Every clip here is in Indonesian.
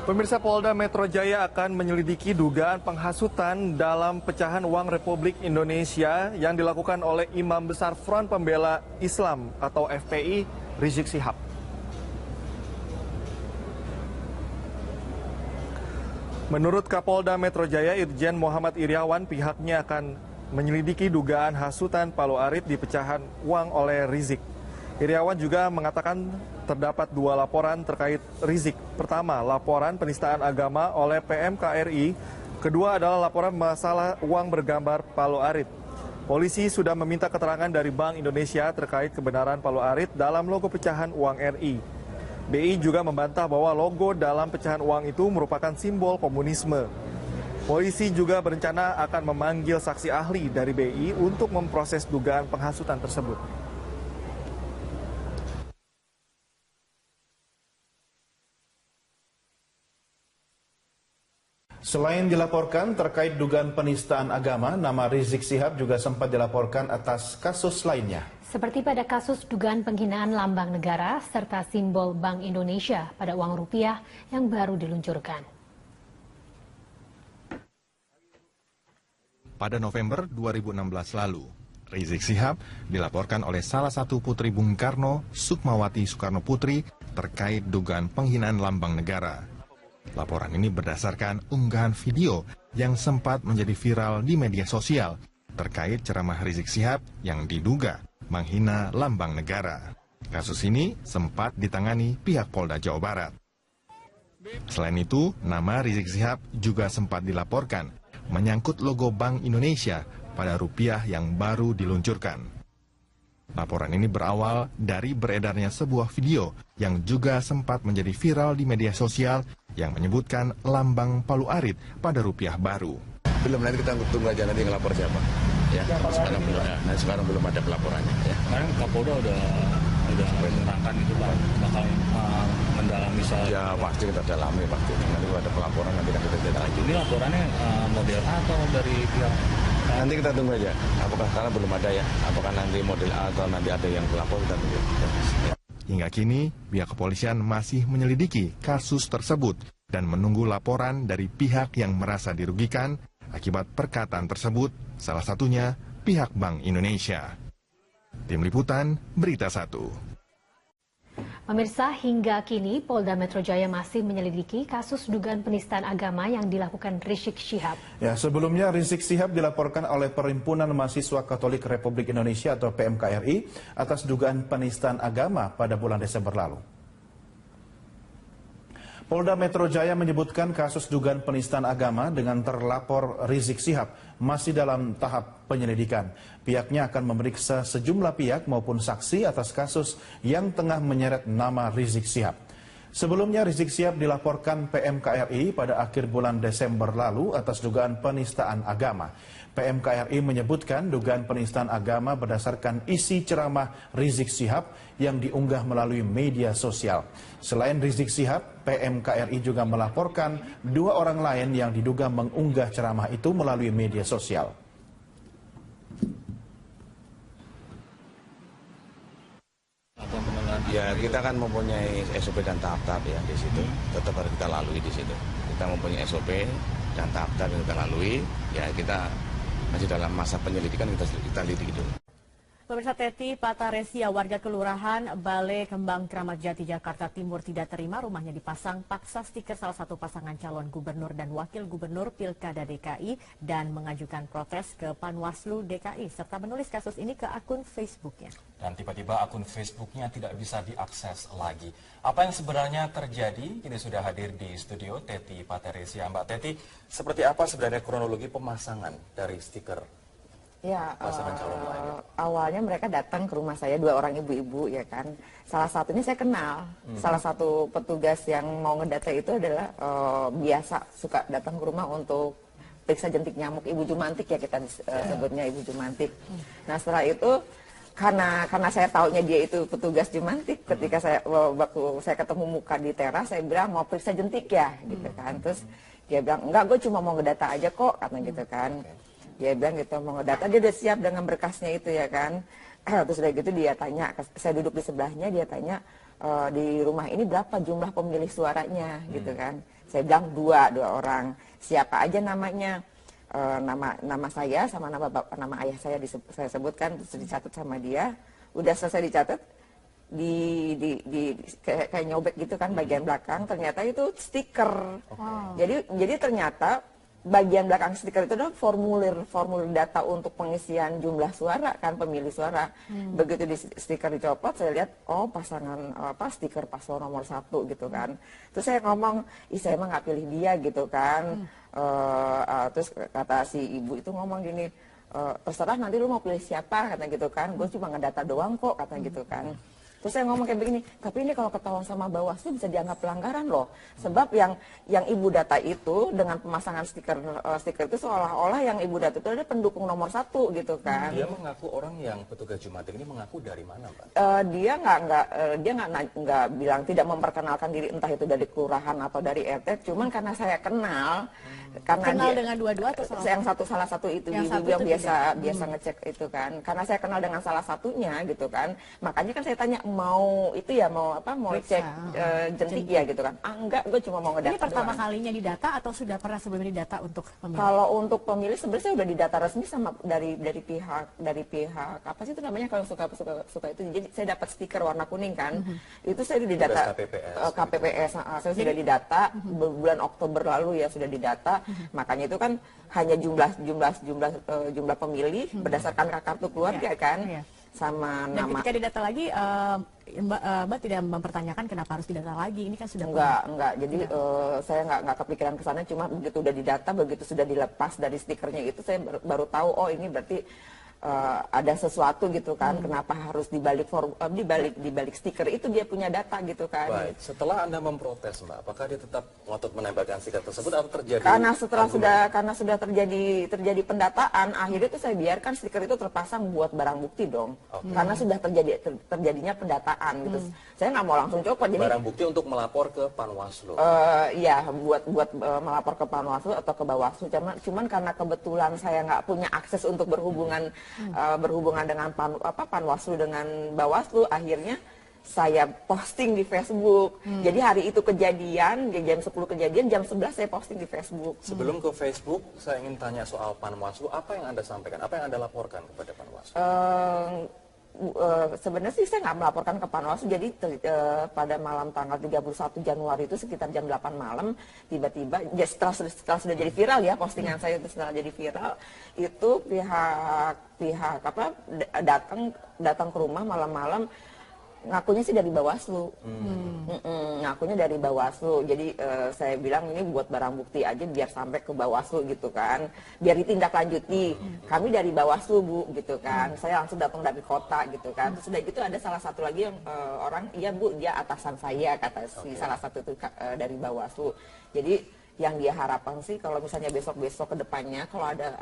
Pemirsa, Polda Metro Jaya akan menyelidiki dugaan penghasutan dalam pecahan uang Republik Indonesia yang dilakukan oleh Imam Besar Front Pembela Islam atau FPI, Rizik Syihab. Menurut Kapolda Metro Jaya Irjen Muhammad Iriawan, pihaknya akan menyelidiki dugaan hasutan Palu Arit di pecahan uang oleh Rizik. Iriawan juga mengatakan terdapat dua laporan terkait Rizik. Pertama, laporan penistaan agama oleh PMKRI. Kedua adalah laporan masalah uang bergambar Palu Arit. Polisi sudah meminta keterangan dari Bank Indonesia terkait kebenaran Palu Arit dalam logo pecahan uang RI. BI juga membantah bahwa logo dalam pecahan uang itu merupakan simbol komunisme. Polisi juga berencana akan memanggil saksi ahli dari BI untuk memproses dugaan penghasutan tersebut. Selain dilaporkan terkait dugaan penistaan agama, nama Rizik Syihab juga sempat dilaporkan atas kasus lainnya. Seperti pada kasus dugaan penghinaan lambang negara serta simbol Bank Indonesia pada uang rupiah yang baru diluncurkan. Pada November 2016 lalu, Rizik Syihab dilaporkan oleh salah satu putri Bung Karno, Sukmawati Soekarno Putri, terkait dugaan penghinaan lambang negara. Laporan ini berdasarkan unggahan video yang sempat menjadi viral di media sosial terkait ceramah Rizik Syihab yang diduga menghina lambang negara. Kasus ini sempat ditangani pihak Polda Jawa Barat. Selain itu, nama Rizik Syihab juga sempat dilaporkan menyangkut logo Bank Indonesia pada rupiah yang baru diluncurkan. Laporan ini berawal dari beredarnya sebuah video yang juga sempat menjadi viral di media sosial yang menyebutkan lambang Palu Arit pada rupiah baru. Belum, nanti kita tunggu aja nanti ngelapor siapa. Ya, sekarang belum ada pelaporannya. Ya. Sekarang Kapolda udah menerangkan itu Pak, bakal mendalami soal. Ya pasti kita dalami pasti. Nanti ada pelaporan nanti kita tindak lanjut. Ini laporannya model A atau dari pihak? Nanti kita tunggu aja. Apakah sekarang belum ada ya? Apakah nanti model A atau nanti ada yang pelapor kita tunggu. Ya. Hingga kini, pihak kepolisian masih menyelidiki kasus tersebut dan menunggu laporan dari pihak yang merasa dirugikan akibat perkataan tersebut, salah satunya pihak Bank Indonesia. Tim Liputan, Berita 1. Pemirsa, hingga kini Polda Metro Jaya masih menyelidiki kasus dugaan penistaan agama yang dilakukan Rizik Syihab. Ya, sebelumnya Rizik Syihab dilaporkan oleh Perhimpunan Mahasiswa Katolik Republik Indonesia atau PMKRI atas dugaan penistaan agama pada bulan Desember lalu. Polda Metro Jaya menyebutkan kasus dugaan penistaan agama dengan terlapor Rizik Syihab masih dalam tahap penyelidikan. Pihaknya akan memeriksa sejumlah pihak maupun saksi atas kasus yang tengah menyeret nama Rizik Syihab. Sebelumnya Rizik Syihab dilaporkan PMKRI pada akhir bulan Desember lalu atas dugaan penistaan agama. PMKRI menyebutkan dugaan penistaan agama berdasarkan isi ceramah Rizik Syihab yang diunggah melalui media sosial. Selain Rizik Syihab, PMKRI juga melaporkan dua orang lain yang diduga mengunggah ceramah itu melalui media sosial. Ya, kita kan mempunyai SOP dan tahap-tahap ya di situ. Tetap harus kita lalui di situ. Kita mempunyai SOP dan tahap-tahap yang kita lalui. Ya, kita masih dalam masa penyelidikan, kita lidik dulu. Pemirsa, Teti Pataresia, warga Kelurahan Balai Kembang Kramat Jati, Jakarta Timur tidak terima rumahnya dipasang paksa stiker salah satu pasangan calon gubernur dan wakil gubernur Pilkada DKI dan mengajukan protes ke Panwaslu DKI serta menulis kasus ini ke akun Facebooknya. Dan tiba-tiba akun Facebooknya tidak bisa diakses lagi. Apa yang sebenarnya terjadi? Ini sudah hadir di studio Teti Pataresia. Mbak Teti, seperti apa sebenarnya kronologi pemasangan dari stiker? Ya, awalnya mereka datang ke rumah saya, dua orang ibu-ibu ya kan. Salah satunya saya kenal, salah satu petugas yang mau ngedata itu adalah biasa suka datang ke rumah untuk periksa jentik nyamuk, Ibu Jumantik ya kita sebutnya Ibu Jumantik. Nah setelah itu karena saya taunya dia itu petugas Jumantik, ketika waktu saya ketemu muka di teras saya bilang mau periksa jentik ya gitu kan. Terus dia bilang enggak, gue cuma mau ngedata aja kok katanya gitu kan. Dia bilang gitu mau ngedata, dia udah siap dengan berkasnya itu ya kan. Terus udah gitu dia tanya, saya duduk di sebelahnya, dia tanya di rumah ini berapa jumlah pemilih suaranya gitu kan. Saya bilang dua orang. Siapa aja namanya? Nama saya sama nama ayah saya saya sebutkan, terus dicatat sama dia. Udah selesai dicatat, kayak nyobek gitu kan bagian belakang, ternyata itu stiker. Jadi ternyata bagian belakang stiker itu adalah formulir data untuk pengisian jumlah suara kan, pemilih suara. Begitu di stiker dicopot, saya lihat pasangan stiker paslon nomor 1 gitu kan. Terus saya ngomong, saya emang nggak pilih dia gitu kan. Terus kata si ibu itu ngomong gini, terserah nanti lu mau pilih siapa kata gitu kan. Gue cuma ngedata doang kok kata gitu kan. Terus saya ngomong kayak begini, tapi ini kalau ketahuan sama Bawaslu bisa dianggap pelanggaran loh. Sebab yang ibu data itu dengan pemasangan stiker itu seolah-olah yang ibu data itu adalah pendukung nomor 1 gitu kan. Dia mengaku, orang yang petugas Jumatik ini mengaku dari mana, Pak? Dia nggak bilang, tidak memperkenalkan diri, entah itu dari kelurahan atau dari RT. Cuman karena saya kenal dengan dua-dua atau salah satu itu yang biasa ngecek itu kan. Karena saya kenal dengan salah satunya gitu kan. Makanya kan saya tanya, mau cek jentik ya gitu kan. Enggak, gue cuma mau ngedata. Ini pertama kalinya didata atau sudah pernah sebelumnya didata untuk pemilih? Kalau untuk pemilih sebenarnya saya udah didata resmi sama dari pihak apa sih itu namanya kalau suka itu. Jadi saya dapat stiker warna kuning kan. Itu saya udah didata KPPS. Saya sudah didata bulan Oktober lalu ya, sudah didata. Makanya itu kan hanya jumlah pemilih berdasarkan kartu keluarga kan. Sama dan nama. Ketika didata lagi, Mbak tidak mempertanyakan kenapa harus didata lagi, ini kan sudah enggak. Jadi saya nggak kepikiran ke sana, cuma begitu udah didata, begitu sudah dilepas dari stikernya itu saya baru tahu ini berarti ada sesuatu gitu kan. Kenapa harus dibalik stiker itu dia punya data gitu kan. Baik, setelah Anda memprotes, Mbak, apakah dia tetap ngotot menempelkan stiker tersebut atau terjadi? Karena sudah terjadi pendataan, akhirnya itu saya biarkan stiker itu terpasang buat barang bukti dong. Karena sudah terjadinya pendataan gitu. Saya nggak mau langsung copot. Jadi barang bukti untuk melapor ke Panwaslu. Iya, buat melapor ke Panwaslu atau ke Bawaslu. Cuman karena kebetulan saya nggak punya akses untuk berhubungan dengan Panwaslu dengan Bawaslu, akhirnya saya posting di Facebook. Jadi hari itu kejadian, jam 10 kejadian, jam 11 saya posting di Facebook. Sebelum ke Facebook, saya ingin tanya soal Panwaslu. Apa yang Anda sampaikan? Apa yang Anda laporkan kepada Panwaslu? Sebenarnya sih saya nggak melaporkan ke Panwaslu. Jadi pada malam tanggal 31 Januari itu sekitar jam 8 malam, tiba-tiba setelah sudah jadi viral ya, postingan saya itu setelah jadi viral, itu pihak datang ke rumah malam-malam, ngakunya sih dari Bawaslu. Ngakunya dari Bawaslu. Jadi saya bilang ini buat barang bukti aja biar sampai ke Bawaslu gitu kan. Biar ditindaklanjuti. Kami dari Bawaslu, Bu, gitu kan. Saya langsung datang dari kota gitu kan. Terus udah gitu ada salah satu lagi yang orang, iya Bu, dia atasan saya, kata si salah satu itu dari Bawaslu. Jadi yang dia harapkan sih kalau misalnya besok-besok ke depannya kalau ada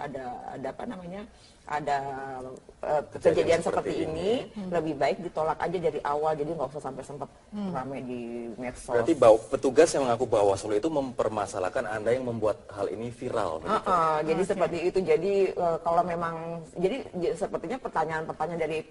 kejadian seperti ini, lebih baik ditolak aja dari awal, jadi nggak usah sampai sempat ramai di medsos. Berarti petugas yang mengaku Bawaslu itu mempermasalahkan Anda yang membuat hal ini viral. Jadi seperti itu. Jadi kalau memang, jadi sepertinya pertanyaan-pertanyaan dari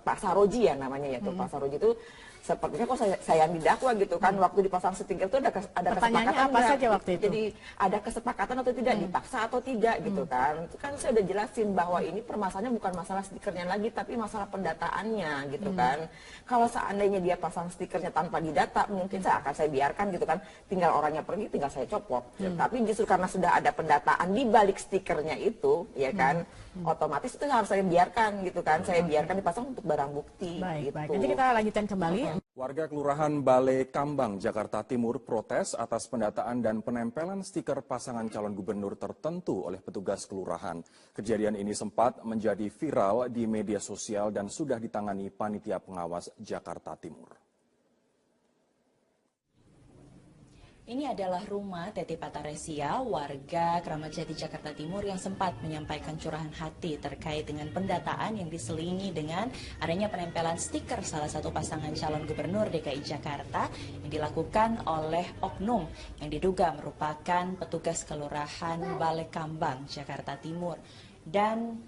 Pak Saroji ya namanya ya, Pak Saroji itu sepertinya kok saya yang didakwa gitu kan. Waktu dipasang stiker itu ada kesepakatan apa saja waktu itu? Jadi ada kesepakatan atau tidak, dipaksa atau tidak gitu kan. Itu kan saya udah jelasin bahwa ini permasalahannya bukan masalah stikernya lagi, tapi masalah pendataannya gitu kan. Kalau seandainya dia pasang stikernya tanpa didata, mungkin saya biarkan gitu kan. Tinggal orangnya pergi, tinggal saya copot. Tapi justru karena sudah ada pendataan di balik stikernya itu, ya kan, otomatis itu harus saya biarkan gitu kan. Saya biarkan dipasang untuk barang bukti. Baik. Gitu. Nanti kita lanjutkan kembali. Warga Kelurahan Balai Kambang, Jakarta Timur protes atas pendataan dan penempelan stiker pasangan calon gubernur tertentu oleh petugas kelurahan. Kejadian ini sempat menjadi viral di media sosial dan sudah ditangani Panitia Pengawas Jakarta Timur. Ini adalah rumah Teti Pataresia, warga Kramat Jati, Jakarta Timur yang sempat menyampaikan curahan hati terkait dengan pendataan yang diselingi dengan adanya penempelan stiker salah satu pasangan calon gubernur DKI Jakarta yang dilakukan oleh oknum yang diduga merupakan petugas kelurahan Balai Kambang, Jakarta Timur. Dan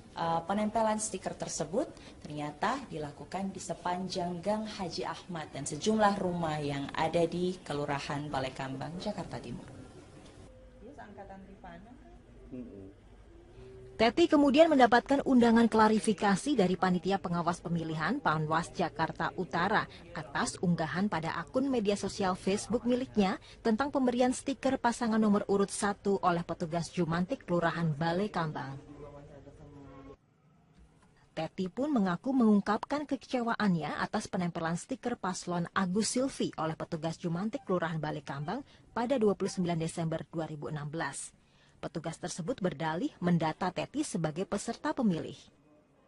penempelan stiker tersebut ternyata dilakukan di sepanjang Gang Haji Ahmad dan sejumlah rumah yang ada di Kelurahan Balai Kambang, Jakarta Timur. Teti kemudian mendapatkan undangan klarifikasi dari Panitia Pengawas Pemilihan Panwas Jakarta Utara atas unggahan pada akun media sosial Facebook miliknya tentang pemberian stiker pasangan nomor urut 1 oleh petugas Jumantik Kelurahan Balai Kambang. Teti pun mengaku mengungkapkan kekecewaannya atas penempelan stiker paslon Agus Silvi oleh petugas Jumantik Kelurahan Balai Kambang pada 29 Desember 2016. Petugas tersebut berdalih mendata Teti sebagai peserta pemilih.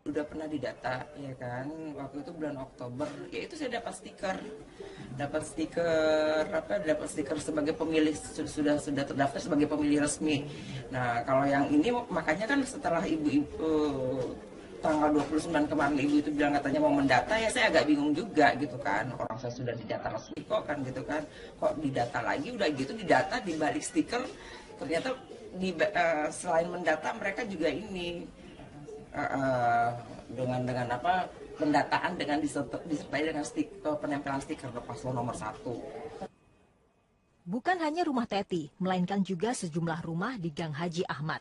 Sudah pernah didata, ya kan? Waktu itu bulan Oktober, ya itu saya dapat stiker sebagai pemilih, sudah terdaftar sebagai pemilih resmi. Nah, kalau yang ini makanya kan setelah ibu-ibu tanggal 29 kemarin ibu itu bilang katanya mau mendata, ya saya agak bingung juga gitu kan. Orang saya sudah didata resmi kok kan gitu kan. Kok didata lagi, udah gitu didata di balik stiker, ternyata selain mendata mereka juga ini dengan apa pendataan dengan disertai dengan penempelan stiker paslon nomor 1. Bukan hanya rumah Teti, melainkan juga sejumlah rumah di Gang Haji Ahmad.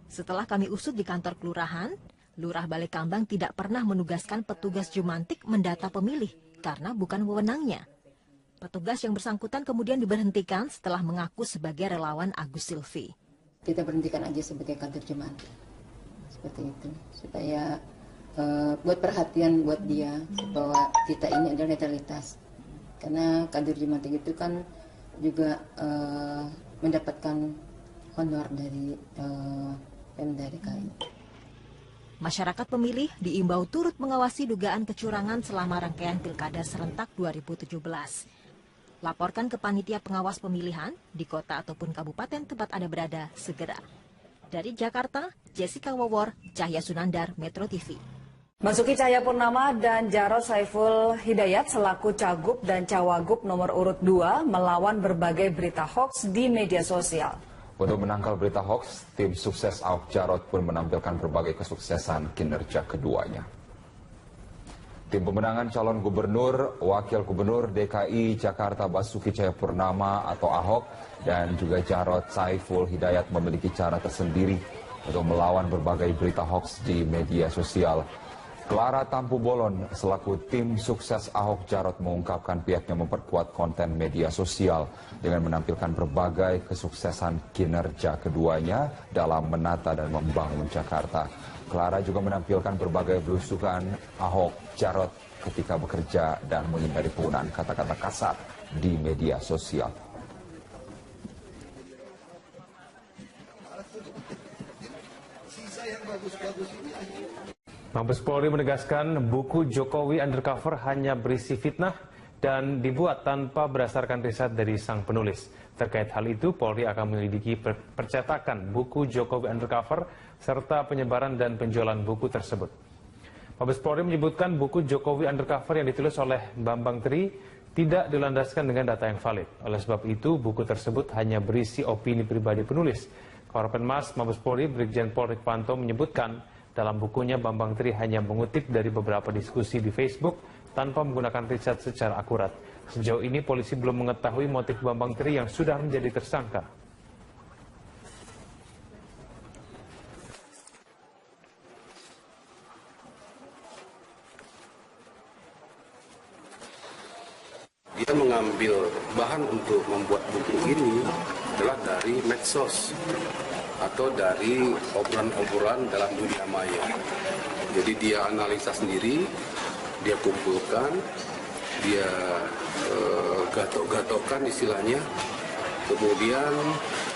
Setelah kami usut di kantor kelurahan, Lurah Balai Kambang tidak pernah menugaskan petugas Jumantik mendata pemilih karena bukan wewenangnya. Petugas yang bersangkutan kemudian diberhentikan setelah mengaku sebagai relawan Agus Silvi. Kita berhentikan aja sebagai kader Jumantik, seperti itu, supaya buat perhatian buat dia bahwa kita ini adalah netralitas. Karena kader Jumantik itu kan juga mendapatkan honor dari Pemda DKI. Masyarakat pemilih diimbau turut mengawasi dugaan kecurangan selama rangkaian Pilkada serentak 2017. Laporkan ke Panitia Pengawas Pemilihan di kota ataupun kabupaten tempat Anda berada segera. Dari Jakarta, Jessica Wawor, Cahya Sunandar, Metro TV. Basuki Cahayapurnama dan Jarod Saiful Hidayat selaku Cagup dan Cawagup nomor urut 2 melawan berbagai berita hoaks di media sosial. Untuk menangkal berita hoaks, tim sukses Ahok Jarot pun menampilkan berbagai kesuksesan kinerja keduanya. Tim pemenangan calon gubernur, wakil gubernur DKI Jakarta Basuki Cahayapurnama atau Ahok dan juga Jarod Saiful Hidayat memiliki cara tersendiri untuk melawan berbagai berita hoaks di media sosial. Clara Tampu Bolon selaku tim sukses Ahok Jarot mengungkapkan pihaknya memperkuat konten media sosial dengan menampilkan berbagai kesuksesan kinerja keduanya dalam menata dan membangun Jakarta. Clara juga menampilkan berbagai belusukan Ahok Jarot ketika bekerja dan menghindari penggunaan kata-kata kasar di media sosial. Mabes Polri menegaskan buku Jokowi Undercover hanya berisi fitnah dan dibuat tanpa berdasarkan riset dari sang penulis. Terkait hal itu, Polri akan menyelidiki percetakan buku Jokowi Undercover serta penyebaran dan penjualan buku tersebut. Mabes Polri menyebutkan buku Jokowi Undercover yang ditulis oleh Bambang Tri tidak dilandaskan dengan data yang valid. Oleh sebab itu, buku tersebut hanya berisi opini pribadi penulis. Karopenmas Mabes Polri Brigjen Pol Rikwanto menyebutkan dalam bukunya Bambang Tri hanya mengutip dari beberapa diskusi di Facebook tanpa menggunakan riset secara akurat. Sejauh ini polisi belum mengetahui motif Bambang Tri yang sudah menjadi tersangka. Dia mengambil bahan untuk membuat buku ini adalah dari medsos atau dari obrolan-obrolan dalam dunia maya. Jadi dia analisa sendiri, dia kumpulkan, dia gatok-gatokkan istilahnya, kemudian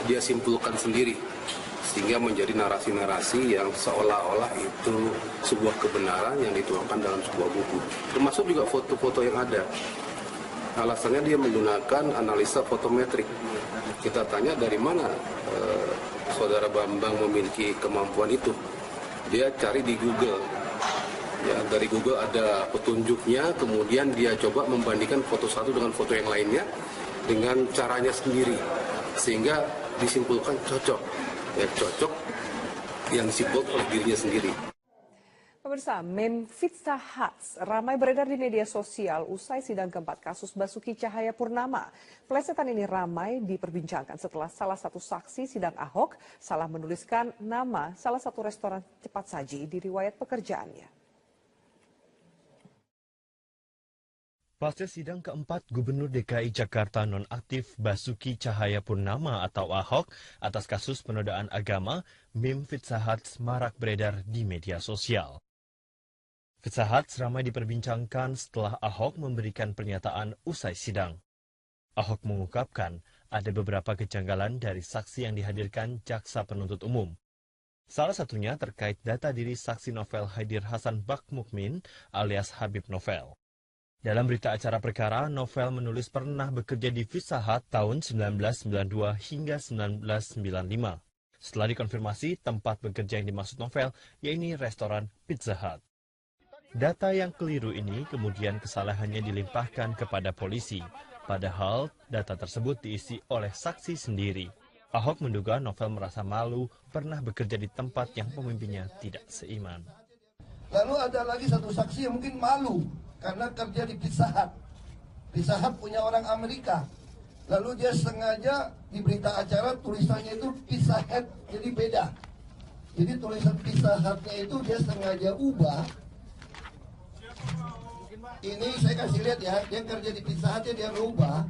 dia simpulkan sendiri sehingga menjadi narasi-narasi yang seolah-olah itu sebuah kebenaran yang dituangkan dalam sebuah buku. Termasuk juga foto-foto yang ada. Alasannya dia menggunakan analisa fotometrik. Kita tanya dari mana saudara Bambang memiliki kemampuan itu. Dia cari di Google. Ya, dari Google ada petunjuknya, kemudian dia coba membandingkan foto satu dengan foto yang lainnya dengan caranya sendiri. Sehingga disimpulkan cocok. yang cocok, yang disimpulkan oleh dirinya sendiri. Pemirsa, meme Pizza Hut ramai beredar di media sosial usai sidang keempat kasus Basuki Cahayapurnama. Pelesetan ini ramai diperbincangkan setelah salah satu saksi sidang Ahok salah menuliskan nama salah satu restoran cepat saji di riwayat pekerjaannya. Pasca sidang keempat Gubernur DKI Jakarta nonaktif Basuki Cahayapurnama atau Ahok atas kasus penodaan agama, meme Pizza Hut marak beredar di media sosial. Pizza Hut ramai diperbincangkan setelah Ahok memberikan pernyataan usai sidang. Ahok mengungkapkan ada beberapa kejanggalan dari saksi yang dihadirkan jaksa penuntut umum. Salah satunya terkait data diri saksi novel Haidir Hasan Bakmukmin alias Habib Novel. Dalam berita acara perkara, Novel menulis pernah bekerja di Pizza Hut tahun 1992 hingga 1995. Setelah dikonfirmasi, tempat bekerja yang dimaksud Novel yaitu restoran Pizza Hut. Data yang keliru ini kemudian kesalahannya dilimpahkan kepada polisi, padahal data tersebut diisi oleh saksi sendiri. Ahok menduga Novel merasa malu pernah bekerja di tempat yang pemimpinnya tidak seiman. Lalu ada lagi satu saksi yang mungkin malu karena kerja di Pizza Hut. Pizza Hut punya orang Amerika. Lalu dia sengaja di berita acara tulisannya itu Pizza Hut, jadi beda. Jadi tulisan Pizza Hut-nya itu dia sengaja ubah. Ini saya kasih lihat ya, dia kerja di Pizza Hut dia rubah.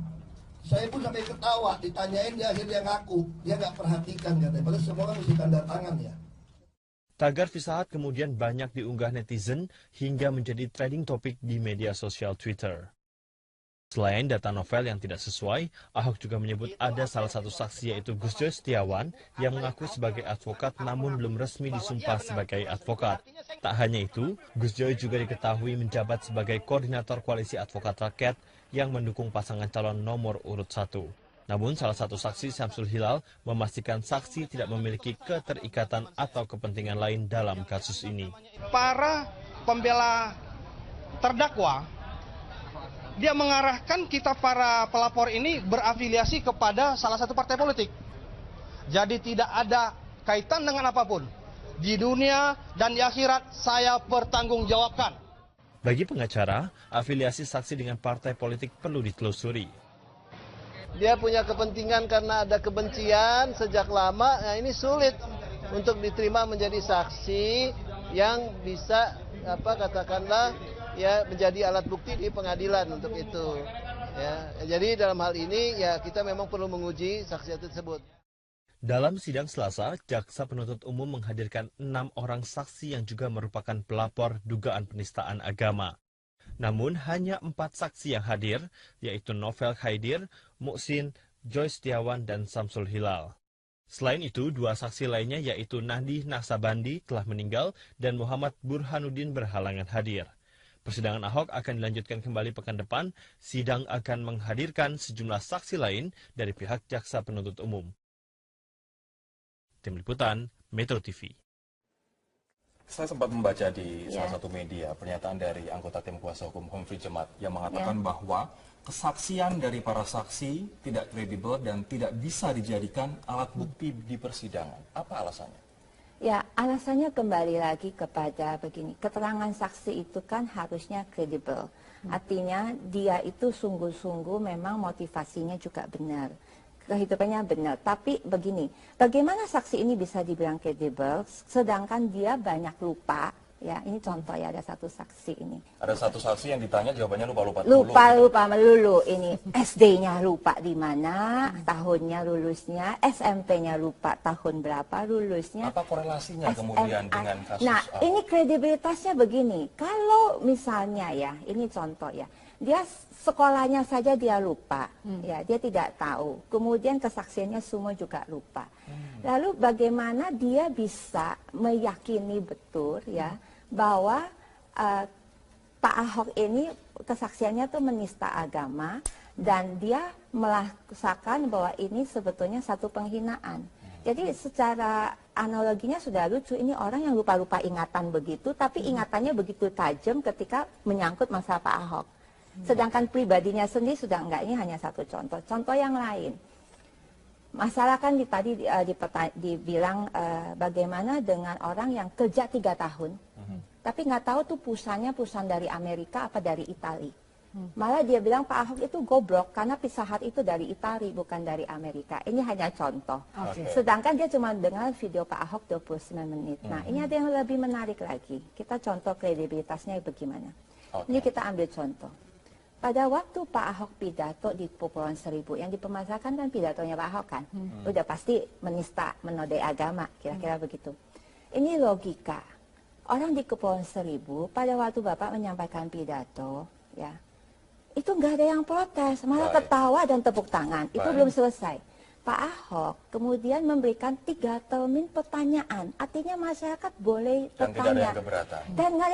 Saya pun sampai ketawa, ditanyain dia akhirnya ngaku. Dia nggak perhatikan katanya, padahal semua kan mesti tanda tangan ya. Tagar Pizza Hut kemudian banyak diunggah netizen hingga menjadi trending topik di media sosial Twitter. Selain data novel yang tidak sesuai, Ahok juga menyebut ada salah satu saksi yaitu Gus Joy Setiawan yang mengaku sebagai advokat namun belum resmi disumpah sebagai advokat. Tak hanya itu, Gus Joy juga diketahui menjabat sebagai koordinator koalisi advokat rakyat yang mendukung pasangan calon nomor urut 1. Namun salah satu saksi Syamsul Hilal memastikan saksi tidak memiliki keterikatan atau kepentingan lain dalam kasus ini. Para pembela terdakwa dia mengarahkan kita para pelapor ini berafiliasi kepada salah satu partai politik. Jadi tidak ada kaitan dengan apapun. Di dunia dan di akhirat saya bertanggungjawabkan. Bagi pengacara, afiliasi saksi dengan partai politik perlu ditelusuri. Dia punya kepentingan karena ada kebencian sejak lama. Nah ini sulit untuk diterima menjadi saksi yang bisa katakanlah ya menjadi alat bukti di pengadilan untuk itu. Ya, jadi dalam hal ini ya kita memang perlu menguji saksi tersebut. Dalam sidang Selasa, jaksa penuntut umum menghadirkan 6 orang saksi yang juga merupakan pelapor dugaan penistaan agama. Namun hanya 4 saksi yang hadir, yaitu Novel Haidir, Muhsin, Joy Setiawan, dan Syamsul Hilal. Selain itu, 2 saksi lainnya yaitu Nahdi Naksabandi telah meninggal dan Muhammad Burhanuddin berhalangan hadir. Persidangan Ahok akan dilanjutkan kembali pekan depan. Sidang akan menghadirkan sejumlah saksi lain dari pihak jaksa penuntut umum. Tim Liputan, Metro TV. Saya sempat membaca di salah satu media pernyataan dari anggota tim kuasa hukum Humphrey Jemat yang mengatakan bahwa kesaksian dari para saksi tidak kredibel dan tidak bisa dijadikan alat bukti di persidangan. Apa alasannya? Ya, alasannya kembali lagi kepada begini, keterangan saksi itu kan harusnya kredibel. Artinya dia itu sungguh-sungguh memang motivasinya juga benar, kehidupannya benar. Tapi begini, bagaimana saksi ini bisa dibilang kredibel, sedangkan dia banyak lupa. Ya, ini contoh ya, ada satu saksi ini. Ada satu saksi yang ditanya jawabannya lupa-lupa. Lupa melulu. Ini SD-nya lupa di mana, tahunnya lulusnya, SMP-nya lupa tahun berapa lulusnya. Apa korelasinya kemudian dengan kasus? Nah, ini kredibilitasnya begini. Kalau misalnya ya, ini contoh ya, dia sekolahnya saja dia lupa, ya dia tidak tahu. Kemudian kesaksiannya semua juga lupa. Lalu bagaimana dia bisa meyakini betul ya bahwa Pak Ahok ini kesaksiannya tuh menista agama dan dia melaksanakan bahwa ini sebetulnya satu penghinaan. Jadi secara analoginya sudah lucu, ini orang yang lupa-lupa ingatan begitu, tapi ingatannya begitu tajam ketika menyangkut masalah Pak Ahok. Sedangkan pribadinya sendiri sudah enggak, ini hanya satu contoh. Contoh yang lain, Masalah kan dibilang bagaimana dengan orang yang kerja 3 tahun, tapi nggak tahu tuh perusahaan dari Amerika apa dari Itali. Malah dia bilang Pak Ahok itu goblok karena Pizza Hut itu dari Itali bukan dari Amerika. Ini hanya contoh. Sedangkan dia cuma dengar video Pak Ahok 29 menit. Nah ini ada yang lebih menarik lagi. Kita contoh kredibilitasnya bagaimana. Ini kita ambil contoh. Pada waktu Pak Ahok pidato di Kepulauan Seribu, yang dipermasalahkan kan pidatonya Pak Ahok kan, udah pasti menista, menodai agama, kira-kira begitu. Ini logika. Orang di Kepulauan Seribu, pada waktu Bapak menyampaikan pidato, ya, itu nggak ada yang protes, malah ketawa dan tepuk tangan. Itu belum selesai. Pak Ahok kemudian memberikan 3 termin pertanyaan, artinya masyarakat boleh bertanya. Dan tidak ada yang keberatan. Dan nggak ada yang